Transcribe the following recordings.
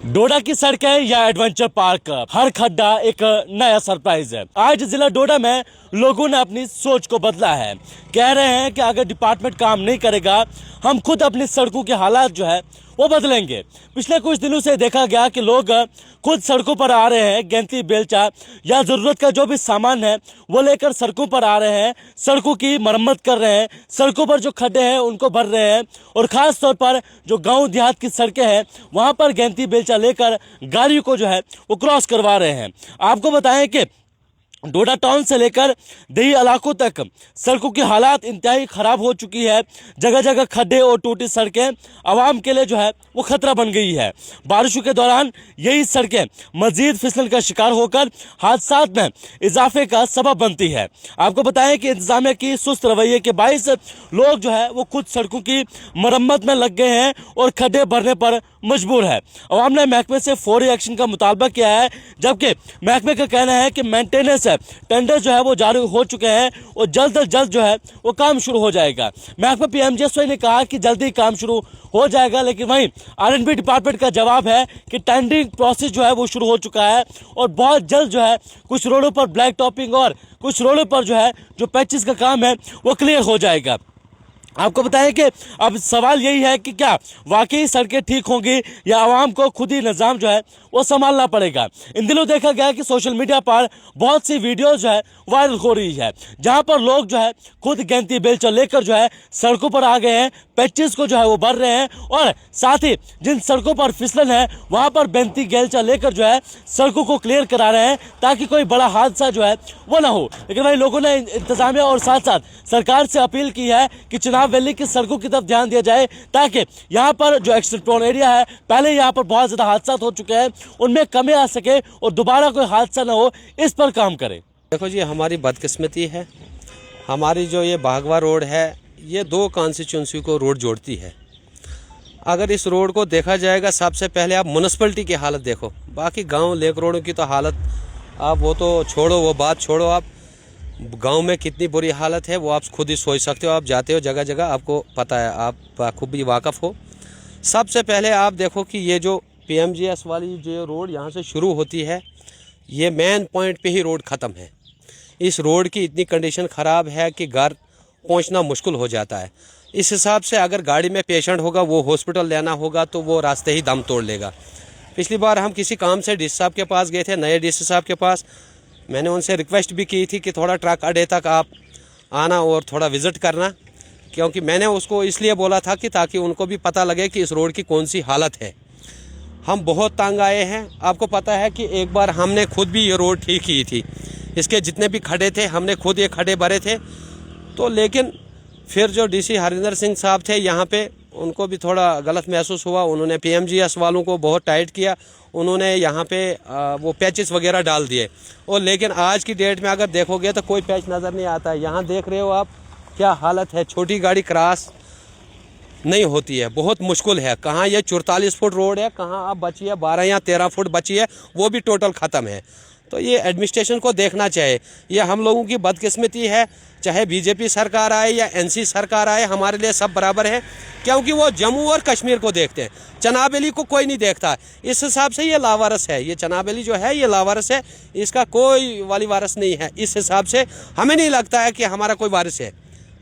डोडा की सड़कें या एडवेंचर पार्क, हर खड्डा एक नया सरप्राइज है। आज जिला डोडा में लोगों ने अपनी सोच को बदला है। कह रहे हैं कि अगर डिपार्टमेंट काम नहीं करेगा, हम खुद अपनी सड़कों के हालात जो है वो बदलेंगे। पिछले कुछ दिनों से देखा गया कि लोग खुद सड़कों पर आ रहे हैं, गैंती बेलचा या जरूरत का जो भी सामान है वो लेकर सड़कों पर आ रहे हैं, सड़कों की मरम्मत कर रहे हैं, सड़कों पर जो खड्डे हैं उनको भर रहे हैं और खास तौर पर जो गांव देहात की सड़कें हैं वहां पर गैंती बेलचा लेकर गाड़ियों को जो है वो क्रॉस करवा रहे हैं। आपको बताएं कि डोडा टाउन से लेकर देही इलाकों तक सड़कों की हालात इंतहाई खराब हो चुकी है। जगह जगह खड्डे और टूटी सड़कें आवाम के लिए जो है वो खतरा बन गई है। बारिशों के दौरान यही सड़कें मजीद फिसलन का शिकार होकर हादसात में इजाफे का सबब बनती है। आपको बताएं कि इंतजामिया की सुस्त रवैये के बाइस लोग जो है वो खुद सड़कों की मरम्मत में लग गए हैं और खड्डे भरने पर मजबूर है। अवाम ने महकमे से फौरी एक्शन का मुतालबा किया है, जबकि महकमे का कहना है कि मेंटेनेंस टेंडर जो है वो जारी हो चुके हैं और जल्द से जल्द जो है वो काम शुरू हो जाएगा। महकमा पीएमजीएसवाई ने कहा कि जल्दी काम शुरू हो जाएगा, लेकिन वहीं आरएनबी डिपार्टमेंट का जवाब है कि टेंडरिंग प्रोसेस जो है वो शुरू हो चुका है और बहुत जल्द जो है कुछ रोडों पर ब्लैक टॉपिंग और कुछ रोडों पर जो है जो पैचेस का काम है वो क्लियर हो जाएगा। आपको बताएं कि अब सवाल यही है कि क्या वाकई सड़कें ठीक होंगी या आवाम को खुद ही निज़ाम जो है वो संभालना पड़ेगा। इन दिनों देखा गया कि सोशल मीडिया पर बहुत सी वीडियोस जो है वायरल हो रही है, जहां पर लोग जो है खुद गैंती बेलचा लेकर जो है सड़कों पर आ गए हैं, पैचेस को जो है वो भर रहे हैं और साथ ही जिन सड़कों पर फिसलन है वहां पर गैंती बेलचा लेकर जो है सड़कों को क्लियर करा रहे हैं ताकि कोई बड़ा हादसा जो है वो ना हो। लेकिन भाई लोगों ने इंतजामिया और साथ साथ सरकार से अपील की है कि चुनाव वैली की सड़कों की तरफ ध्यान दिया जाए ताकि यहाँ पर जो एक्सीडेंट प्रोन एरिया है, पहले यहाँ पर बहुत ज़्यादा हादसा हो चुके हैं, उनमें कमी आ सके और दोबारा कोई हादसा ना हो, इस पर काम करें। देखो जी, हमारी बदकिस्मती है, हमारी जो ये बागवा रोड है ये दो कॉन्स्टिट्यूंसी को रोड जोड़ती है। अगर इस रोड को देखा जाएगा, सबसे पहले आप म्यूनसिपलिटी की हालत देखो, बाकी गांव लेक रोडों की तो हालत आप वो तो छोड़ो, वो बात छोड़ो, आप गांव में कितनी बुरी हालत है वो आप खुद ही सोच सकते हो। आप जाते हो जगह जगह, आपको पता है, आप खूब भी वाकफ़ हो। सबसे पहले आप देखो कि ये जो पीएमजीएस वाली जो रोड यहाँ से शुरू होती है, ये मेन पॉइंट पे ही रोड ख़त्म है। इस रोड की इतनी कंडीशन ख़राब है कि घर पहुँचना मुश्किल हो जाता है। इस हिसाब से अगर गाड़ी में पेशेंट होगा, वो हॉस्पिटल लेना होगा तो वो रास्ते ही दम तोड़ लेगा। पिछली बार हम किसी काम से डीसी साहब के पास गए थे, नए डीसी साहब के पास, मैंने उनसे रिक्वेस्ट भी की थी कि थोड़ा ट्रक अड्डे तक आप आना और थोड़ा विज़िट करना, क्योंकि मैंने उसको इसलिए बोला था कि ताकि उनको भी पता लगे कि इस रोड की कौन सी हालत है। हम बहुत तंग आए हैं। आपको पता है कि एक बार हमने खुद भी ये रोड ठीक की थी, इसके जितने भी खड्डे थे हमने खुद ये खड्डे भरे थे। तो लेकिन फिर जो डीसी हरिंदर सिंह साहब थे यहाँ पे, उनको भी थोड़ा गलत महसूस हुआ, उन्होंने पीएमजीएस वालों को बहुत टाइट किया, उन्होंने यहाँ पे वो पैचेस वगैरह डाल दिए। और लेकिन आज की डेट में अगर देखोगे तो कोई पैच नज़र नहीं आता है। यहाँ देख रहे हो आप क्या हालत है, छोटी गाड़ी क्रॉस नहीं होती है, बहुत मुश्किल है। कहाँ ये 44 फुट रोड है, कहाँ अब बची है 12 या 13 फुट बची है, वो भी टोटल ख़त्म है। तो ये एडमिनिस्ट्रेशन को देखना चाहिए। ये हम लोगों की बदकिस्मती है, चाहे बीजेपी सरकार आए या एनसी सरकार आए, हमारे लिए सब बराबर है, क्योंकि वो जम्मू और कश्मीर को देखते हैं, चनाब वैली को कोई नहीं देखता। इस हिसाब से ये लावारस है, ये चनाब वैली जो है ये लावारस है, इसका कोई वाली वारस नहीं है। इस हिसाब से हमें नहीं लगता है कि हमारा कोई वारिस है।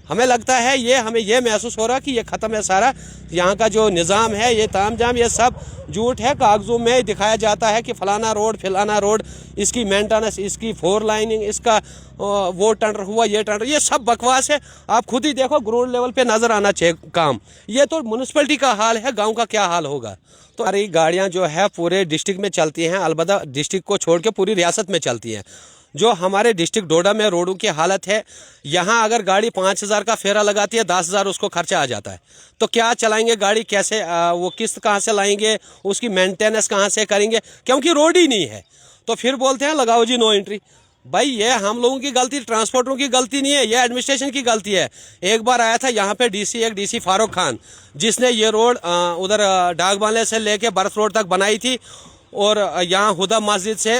हमें लगता है हमें ये महसूस हो रहा कि ये ख़त्म है सारा। यहाँ का जो निज़ाम है ये तामझाम ये सब झूठ है। कागजों में दिखाया जाता है कि फ़लाना रोड फिलाना रोड, इसकी मेंटेनेंस, इसकी 4 लाइनिंग, इसका वो टेंडर हुआ, ये टेंडर, ये सब बकवास है। आप खुद ही देखो, ग्राउंड लेवल पे नज़र आना चाहिए काम। ये तो म्यूनसिपलिटी का हाल है, गाँव का क्या हाल होगा। तो हमारी गाड़ियाँ जो है पूरे डिस्ट्रिक्ट में चलती हैं, अलबत्ता डिस्ट्रिक्ट को छोड़ के पूरी रियासत में चलती हैं। जो हमारे डिस्ट्रिक्ट डोडा में रोडों की हालत है, यहाँ अगर गाड़ी 5000 का फेरा लगाती है, 10,000 उसको खर्चा आ जाता है। तो क्या चलाएंगे गाड़ी, कैसे वो किस्त कहाँ से लाएंगे, उसकी मेंटेनेंस कहाँ से करेंगे, क्योंकि रोड ही नहीं है। तो फिर बोलते हैं लगाओ जी नो एंट्री। भाई ये हम लोगों की गलती, ट्रांसपोर्टरों की गलती नहीं है, ये एडमिनिस्ट्रेशन की गलती है। एक बार आया था यहाँ पे एक डीसी फारूक खान, जिसने ये रोड उधर डाकबांग्ले से लेके बर्फ रोड तक बनाई थी। और यहाँ हुदा मस्जिद से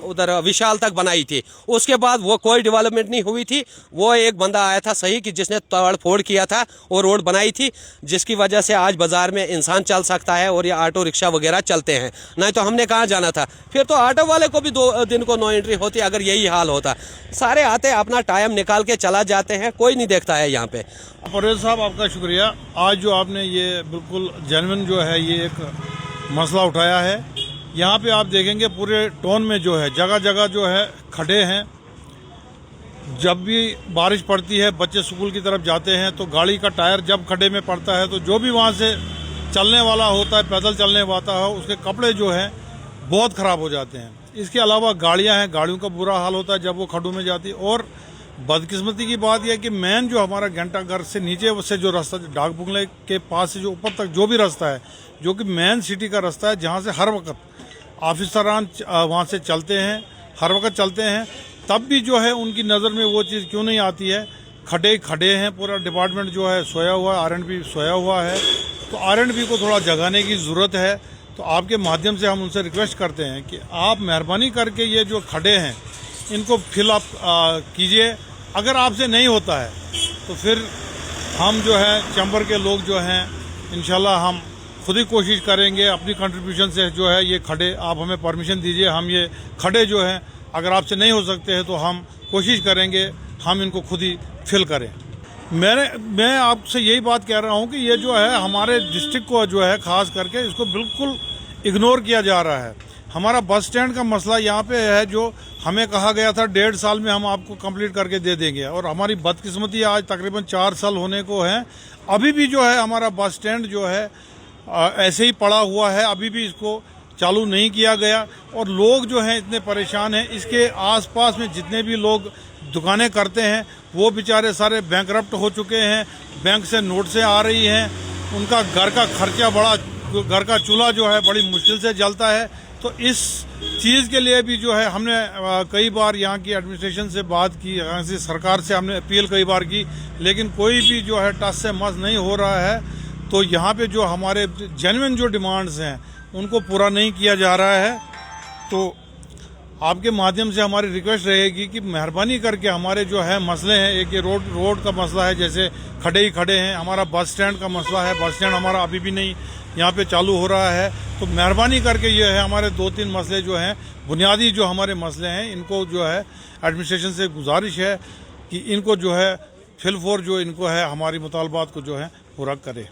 उधर विशाल तक बनाई थी। उसके बाद वो कोई डेवलपमेंट नहीं हुई थी। वो एक बंदा आया था सही कि जिसने तोड़ फोड़ किया था और रोड बनाई थी, जिसकी वजह से आज बाज़ार में इंसान चल सकता है और ये ऑटो रिक्शा वगैरह चलते हैं। नहीं तो हमने कहाँ जाना था, फिर तो ऑटो वाले को भी 2 दिन को नो एंट्री होती अगर यही हाल होता। सारे आते अपना टाइम निकाल के चला जाते हैं, कोई नहीं देखता है यहाँ पे। परवेज साहब आपका शुक्रिया। आज जो आपने ये बिल्कुल जेन्युइन जो है ये एक मसला उठाया है। यहाँ पे आप देखेंगे पूरे टाउन में जो है जगह जगह जो है खड्डे हैं। जब भी बारिश पड़ती है, बच्चे स्कूल की तरफ जाते हैं तो गाड़ी का टायर जब खड्डे में पड़ता है तो जो भी वहाँ से चलने वाला होता है, पैदल चलने वाला है, उसके कपड़े जो हैं बहुत ख़राब हो जाते हैं। इसके अलावा गाड़ियाँ हैं, गाड़ियों का बुरा हाल होता है जब वो खड्डों में जाती है। और बदकिस्मती की बात यह है कि मेन जो हमारा घंटाघर से नीचे से जो रास्ता डाक बंगले के पास से जो ऊपर तक जो भी रास्ता है, जो कि मेन सिटी का रास्ता है, जहाँ से हर वक्त ऑफिसरान वहाँ से चलते हैं, हर वक्त चलते हैं, तब भी जो है उनकी नज़र में वो चीज़ क्यों नहीं आती है। खड्डे हैं, पूरा डिपार्टमेंट जो है सोया हुआ है, R&B सोया हुआ है। तो R&B को थोड़ा जगाने की ज़रूरत है। तो आपके माध्यम से हम उनसे रिक्वेस्ट करते हैं कि आप मेहरबानी करके ये जो खड्डे हैं इनको फिल अप कीजिए। अगर आपसे नहीं होता है तो फिर हम जो है चैम्बर के लोग जो हैं इंशाल्लाह हम खुद ही कोशिश करेंगे अपनी कंट्रीब्यूशन से जो है ये खड्डे, आप हमें परमिशन दीजिए, हम ये खड्डे जो हैं अगर आपसे नहीं हो सकते हैं तो हम कोशिश करेंगे हम इनको खुद ही फिल करें। मैं आपसे यही बात कह रहा हूँ कि ये जो है हमारे डिस्ट्रिक्ट को जो है ख़ास करके इसको बिल्कुल इग्नोर किया जा रहा है। हमारा बस स्टैंड का मसला यहाँ पे है, जो हमें कहा गया था 1.5 साल में हम आपको कंप्लीट करके दे देंगे, और हमारी बदकिस्मती आज तकरीबन 4 साल होने को है। अभी भी जो है हमारा बस स्टैंड जो है ऐसे ही पड़ा हुआ है, अभी भी इसको चालू नहीं किया गया। और लोग जो हैं इतने परेशान हैं, इसके आसपास में जितने भी लोग दुकानें करते हैं वो बेचारे सारे बैंकरप्ट हो चुके हैं, बैंक से नोट से आ रही हैं, उनका घर का खर्चा घर का चूल्हा जो है बड़ी मुश्किल से जलता है। तो इस चीज़ के लिए भी जो है हमने कई बार यहाँ की एडमिनिस्ट्रेशन से बात की, यहाँ से सरकार से हमने अपील कई बार की, लेकिन कोई भी जो है टस से मस नहीं हो रहा है। तो यहाँ पे जो हमारे जेन्युइन जो डिमांड्स हैं उनको पूरा नहीं किया जा रहा है। तो आपके माध्यम से हमारी रिक्वेस्ट रहेगी कि मेहरबानी करके हमारे जो है मसले हैं, एक ये रोड का मसला है, जैसे खड्डे ही खड़े हैं। हमारा बस स्टैंड का मसला है, बस स्टैंड हमारा अभी भी नहीं यहाँ पे चालू हो रहा है। तो मेहरबानी करके ये है हमारे 2-3 मसले जो हैं बुनियादी जो हमारे मसले हैं, इनको जो है एडमिनिस्ट्रेशन से गुजारिश है कि इनको जो है फिल फॉर जो इनको है हमारी मुतालबात को जो है पूरा करे।